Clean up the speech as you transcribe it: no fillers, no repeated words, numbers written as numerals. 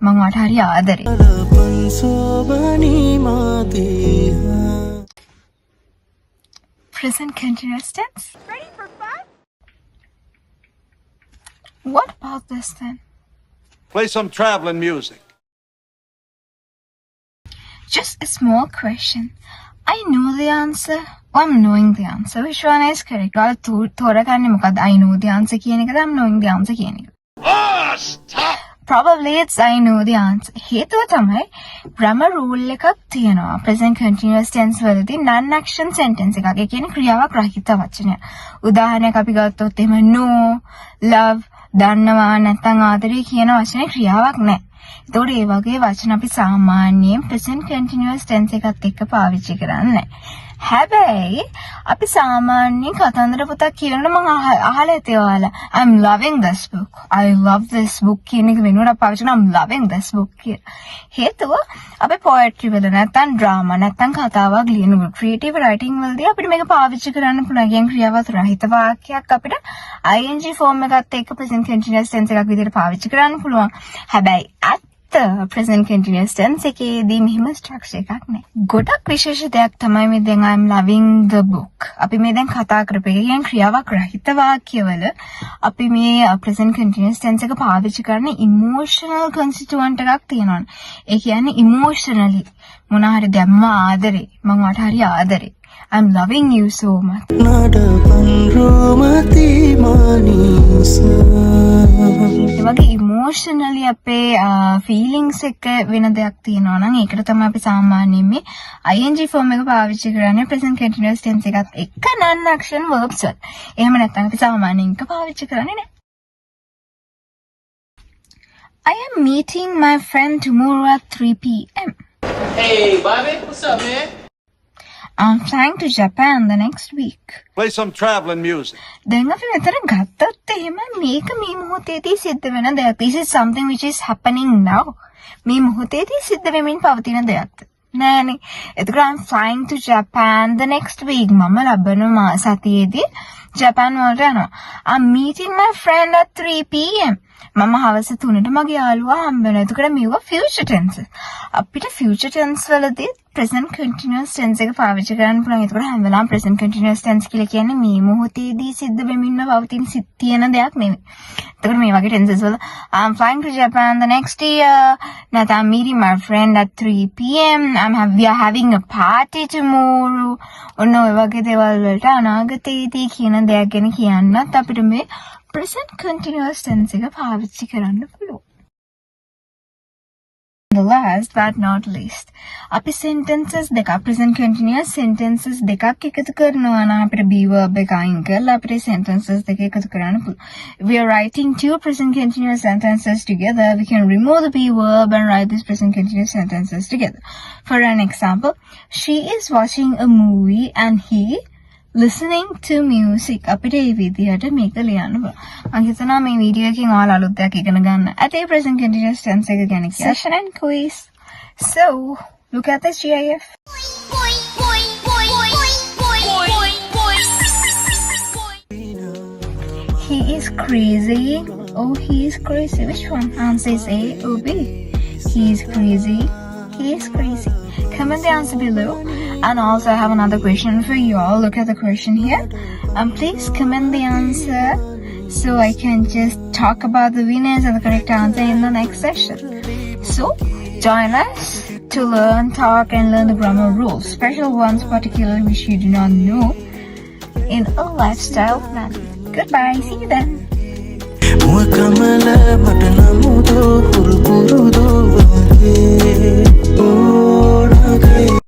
මං වට හරි ආදරේ. Present continuous tense. Ready for fun? What about this then? Play some traveling music. Just a small question. I know the answer. Or I'm knowing the answer. Which one is correct? තෝරගන්නේ මොකද්ද? I know the answer කියන එකද? I'm knowing the answer කියන එක. Ah, stop! Probably it's I know the answer. හේතුව තමයි grammar rule එකක් තියෙනවා. Present continuous tense වලදී non action sentence එකක්. ඒ කියන්නේ ක්‍රියාවක් රහිත වචනය. උදාහරණයක් අපි ගත්තොත් එහෙම no, love, දන්නවා නැත්නම් ආදරේ කියන වචනේ ක්‍රියාවක් නැහැ. ඒතකොට ඒ වගේ වචන අපි සාමාන්‍යයෙන් present continuous tense එකත් එක්ක පාවිච්චි කරන්නේ නැහැ. හැබැයි අපි සාමාන්‍යයෙන් කතන්දර පොතක් කියනකොට මම අහලා ඇති ඔයාලා I'm loving this book. I love this book කියන එක වෙනුවට අපි පාවිච්චි කරන I'm loving this book කියලා. හේතුව අපි poetry වල නැත්නම් drama නැත්නම් කතාවක් ලියනකොට creative writing වලදී අපිට මේක පාවිච්චි කරන්න පුළුවන්. කියන ක්‍රියාවත් රහිත වාක්‍යයක් අපිට ing form එකත් එක්ක present continuous tense එකක් විදිහට පාවිච්චි කරන්න පුළුවන්. හැබැයි present continuous tense එකේදී මෙහෙම structure එකක් නැහැ. ගොඩක් විශේෂ දෙයක් තමයි මේ දැන් I'm loving the book. අපි මේ දැන් කතා කරපු එක කියන්නේ ක්‍රියාවක් රහිත වාක්‍යවල අපි මේ present continuous tense එක පාවිච්චි කරන්නේ emotional constituent එකක් තියෙනවනේ. ඒ කියන්නේ emotionally මොන හරි දැම්ම ආදරේ මම වට හරි ආදරේ. I'm loving you so much. ඒ වගේ emotionally අපේ feelings එක වෙන දෙයක් තියෙනවා නම් ඒකට තමයි අපි සාමාන්‍යයෙන් මේ ing form එක පාවිච්චි කරන්නේ present continuous tense එකත් එක්ක non action verbs වල. එහෙම නැත්නම් අපි සාමාන්‍යයෙන් එක පාවිච්චි කරන්නේ නැහැ. I am meeting my friend tomorrow at 3 p.m. Hey, Bobby, what's up, man? I'm flying to Japan the next week. Play some traveling music. දැන් අපි මෙතන ගත්තත් එහෙම මේක මේ මොහොතේදී සිද්ධ වෙන දෙයක්. This is something which is happening now. මේ මොහොතේදී සිද්ධ වෙමින් පවතින දෙයක්. නෑනේ. එතකොට I'm flying to Japan the next week. මම ලබන සතියේදී ජපාන් වලට යනවා. I'm meeting my friend at 3 p.m. මම හවස 3ට මගේ යාළුවා හම්බ වෙනවා. එතකොට මේවා future tense. අපිට future tense වලදී present continuous tense එක පාවිච්චි කරන්න පුළුවන්. එතකොට හැම වෙලාවෙම present continuous tense කියලා කියන්නේ මේ මොහොතේදී සිද්ධ වෙමින්ම පවතින තියෙන දෙයක් නෙමෙයි. එතකොට මේ වගේ tenses වල I'm flying to Japan the next year. නැත්නම් I'm meeting my friend at 3 p.m. we are having a party tomorrow. ඔන්න ඔය වගේ දේවල් වලට අනාගතයේදී කියන දෙයක් ගැන කියන්නත් අපිට මේ present continuous tense එක පාවිච්චි කරන්න පුළුවන්. The last but not least, අපි sentences දෙකක් present continuous sentences දෙකක් එකතු කරනවා නම් අපිට be verb එක අයින් කරලා අපිට sentences දෙක එකතු කරන්න පුළුවන්. If we are writing two present continuous sentences together, we can remove the be verb and write these present continuous sentences together. For an example, she is watching a movie and he listening to music. අපිට මේ විදිහට මේක ලියන්න බෑ. මම හිතනවා මේ video එකෙන් ඔයාලා අලුත් දෙයක් ඉගෙන ගන්න. ඇතේ present continuous tense එක ගැන session and quiz. So, look at this GIF. He is crazy. Oh, he is crazy. Which one? Answer is A or B. He is crazy. He is crazy. Comment the answer below. And also I have another question for you all. Look at the question here. Please comment the answer so I can just talk about the winners and the correct answer in the next session. So join us to learn, talk and learn the grammar rules, special ones particularly which you do not know, in a lifestyle plan. Goodbye. See you then.